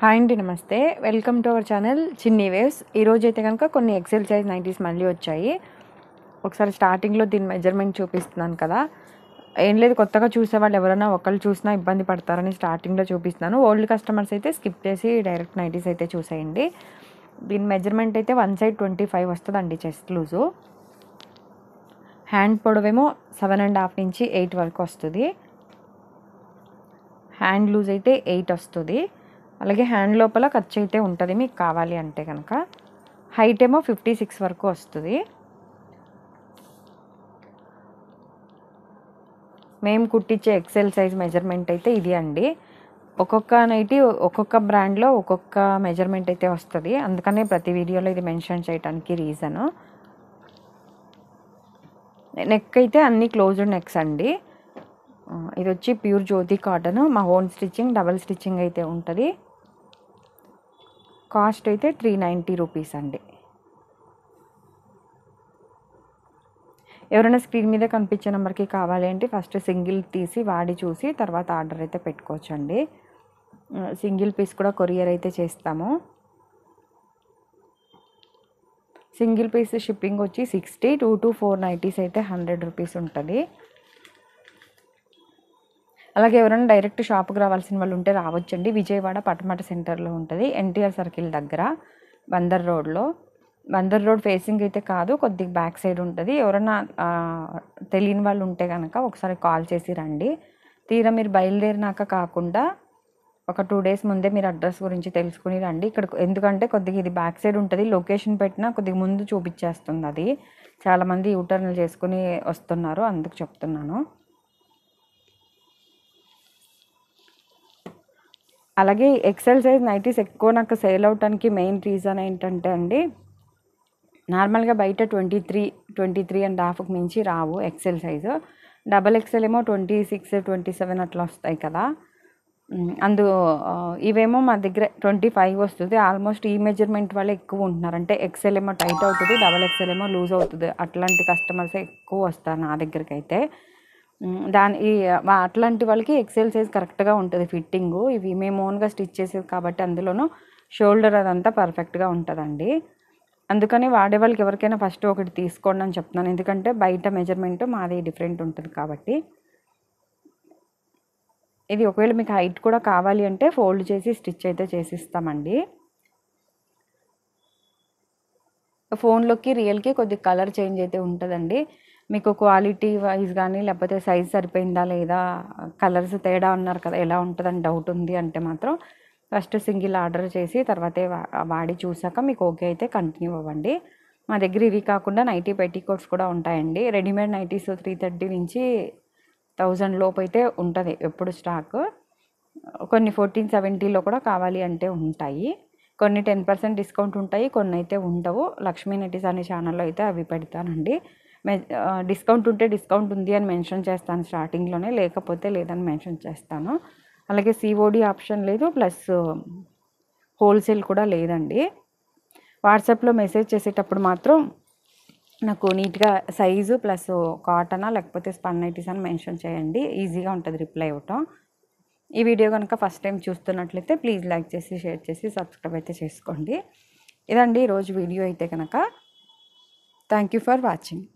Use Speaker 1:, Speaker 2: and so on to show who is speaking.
Speaker 1: Hi అండి, నమస్తే. Welcome to our channel చిన్ని వేవ్స్. ఈరోజు అయితే కనుక కొన్ని ఎక్సెల్ సైజ్ నైటీస్ మళ్ళీ వచ్చాయి. ఒకసారి స్టార్టింగ్లో దీని మెజర్మెంట్ చూపిస్తున్నాను కదా. ఏం లేదు, కొత్తగా చూసేవాళ్ళు ఎవరైనా ఒకళ్ళు చూసినా ఇబ్బంది పడతారని స్టార్టింగ్లో చూపిస్తున్నాను. ఓల్డ్ కస్టమర్స్ అయితే స్కిప్ చేసి డైరెక్ట్ నైటీస్ అయితే చూసేయండి. దీని మెజర్మెంట్ అయితే వన్ సైడ్ 25 వస్తుందండి చెస్ట్ లూజు. హ్యాండ్ పొడవేమో 7.5 నుంచి 8 వరకు వస్తుంది. హ్యాండ్ లూజ్ అయితే 8 వస్తుంది. అలాగే హ్యాండ్ లోపల ఖర్చు అయితే ఉంటుంది మీకు కావాలి అంటే కనుక. హైట్ ఏమో 56 వరకు వస్తుంది. మేము కుట్టించే ఎక్సెల్ సైజ్ మెజర్మెంట్ అయితే ఇది అండి. ఒక్కొక్క నైటీ ఒక్కొక్క బ్రాండ్లో ఒక్కొక్క మెజర్మెంట్ అయితే వస్తుంది. అందుకనే ప్రతి వీడియోలో ఇది మెన్షన్ చేయడానికి రీజను. నెక్ అయితే అన్ని క్లోజ్డ్ నెక్స్ అండి. ఇది వచ్చి ప్యూర్ జ్యోతి కాటన్. మా ఓన్ స్టిచ్చింగ్, డబల్ స్టిచ్చింగ్ అయితే ఉంటుంది. కాస్ట్ అయితే 390 రూపీస్ అండి. ఎవరైనా స్క్రీన్ మీద కనిపించే నెంబర్కి కావాలి అంటే ఫస్ట్ సింగిల్ తీసి వాడి చూసి తర్వాత ఆర్డర్ అయితే పెట్టుకోవచ్చండి. సింగిల్ పీస్ కూడా కొరియర్ అయితే చేస్తాము. సింగిల్ పీస్ షిప్పింగ్ వచ్చి 60, 2 to 4 నైటీస్ అయితే 100 రూపీస్ ఉంటుంది. అలాగే ఎవరైనా డైరెక్ట్ షాప్కి రావాల్సిన వాళ్ళు ఉంటే రావచ్చండి. విజయవాడ పటమట సెంటర్లో ఉంటుంది, ఎన్టీఆర్ సర్కిల్ దగ్గర, బందర్ రోడ్లో. బందర్ రోడ్ ఫేసింగ్ అయితే కాదు, కొద్దిగా బ్యాక్ సైడ్ ఉంటుంది. ఎవరైనా తెలియని వాళ్ళు ఉంటే కనుక ఒకసారి కాల్ చేసి రండి. తీరా మీరు బయలుదేరినాక కాకుండా ఒక 2 days ముందే మీరు అడ్రస్ గురించి తెలుసుకుని రండి. ఇక్కడ ఎందుకంటే కొద్దిగా ఇది బ్యాక్ సైడ్ ఉంటుంది. లొకేషన్ పెట్టినా కొద్దిగా ముందు చూపించేస్తుంది. అది చాలామంది యూటర్న్లు చేసుకుని వస్తున్నారు, అందుకు చెప్తున్నాను. అలాగే ఎక్సెల్ సైజ్ నైటీస్ ఎక్కువ నాకు సేల్ అవటానికి మెయిన్ రీజన్ ఏంటంటే అండి, నార్మల్గా బయట 23.5 మించి రావు ఎక్సెల్ సైజు. డబల్ ఎక్సెల్ ఏమో 26, 27 అట్లా వస్తాయి కదా. ఇవేమో మా దగ్గర 25 వస్తుంది. ఆల్మోస్ట్ ఈ మెజర్మెంట్ వల్ల ఎక్కువ ఉంటున్నారు. అంటే ఎక్సెల్ ఏమో టైట్ అవుతుంది, డబల్ ఎక్సెల్ ఏమో లూజ్ అవుతుంది. అట్లాంటి కస్టమర్సే ఎక్కువ వస్తారు నా దగ్గరికి అయితే. అట్లాంటి వాళ్ళకి ఎక్సెల్ సైజ్ కరెక్ట్గా ఉంటుంది ఫిట్టింగు. ఇవి మేము ఓన్గా స్టిచ్ చేసేది కాబట్టి అందులోనూ షోల్డర్ అదంతా పర్ఫెక్ట్గా ఉంటుందండి. అందుకని వాడే వాళ్ళకి ఎవరికైనా ఫస్ట్ ఒకటి తీసుకోండి అని చెప్తున్నాను. ఎందుకంటే బయట మెజర్మెంట్ మాది డిఫరెంట్ ఉంటుంది కాబట్టి. ఇది ఒకవేళ మీకు హైట్ కూడా కావాలి అంటే ఫోల్డ్ చేసి స్టిచ్ అయితే చేసిస్తామండి. ఫోన్లోకి రియల్కి కొద్దిగా కలర్ చేంజ్ అయితే ఉంటుందండి. మీకు క్వాలిటీ వైజ్ కానీ లేకపోతే సైజ్ సరిపోయిందా లేదా, కలర్స్ తేడా ఉన్నారు కదా, ఎలా ఉంటుందని డౌట్ ఉంది అంటే మాత్రం ఫస్ట్ సింగిల్ ఆర్డర్ చేసి తర్వాతే వాడి చూసాక మీకు ఓకే అయితే కంటిన్యూ అవ్వండి. మా దగ్గర ఇవి కాకుండా నైటీ పెట్టికోట్స్ కూడా ఉంటాయండి. రెడీమేడ్ నైటీస్ 330 నుంచి 1000 లోపు అయితే ఉంటుంది ఎప్పుడు స్టాక్. కొన్ని 1470లో కూడా కావాలి అంటే ఉంటాయి. కొన్ని 10% డిస్కౌంట్ ఉంటాయి, కొన్ని అయితే ఉండవు. లక్ష్మీ నైటీస్ అనే ఛానల్లో అయితే అవి పెడతానండి. డిస్కౌంట్ ఉంటే డిస్కౌంట్ ఉంది అని మెన్షన్ చేస్తాను స్టార్టింగ్లోనే, లేకపోతే లేదని మెన్షన్ చేస్తాను. అలాగే సిఓడి ఆప్షన్ లేదు, ప్లస్ హోల్సేల్ కూడా లేదండి. వాట్సాప్లో మెసేజ్ చేసేటప్పుడు మాత్రం నాకు నీట్గా సైజు ప్లస్ కాటనా లేకపోతే స్పన్ నైటీస్ అని మెన్షన్ చేయండి, ఈజీగా ఉంటుంది రిప్లై ఇవ్వటం. ఈ వీడియో కనుక ఫస్ట్ టైం చూస్తున్నట్లయితే ప్లీజ్ లైక్ చేసి షేర్ చేసి సబ్స్క్రైబ్ అయితే చేసుకోండి. ఇదండి ఈరోజు వీడియో అయితే కనుక. Thank you for watching.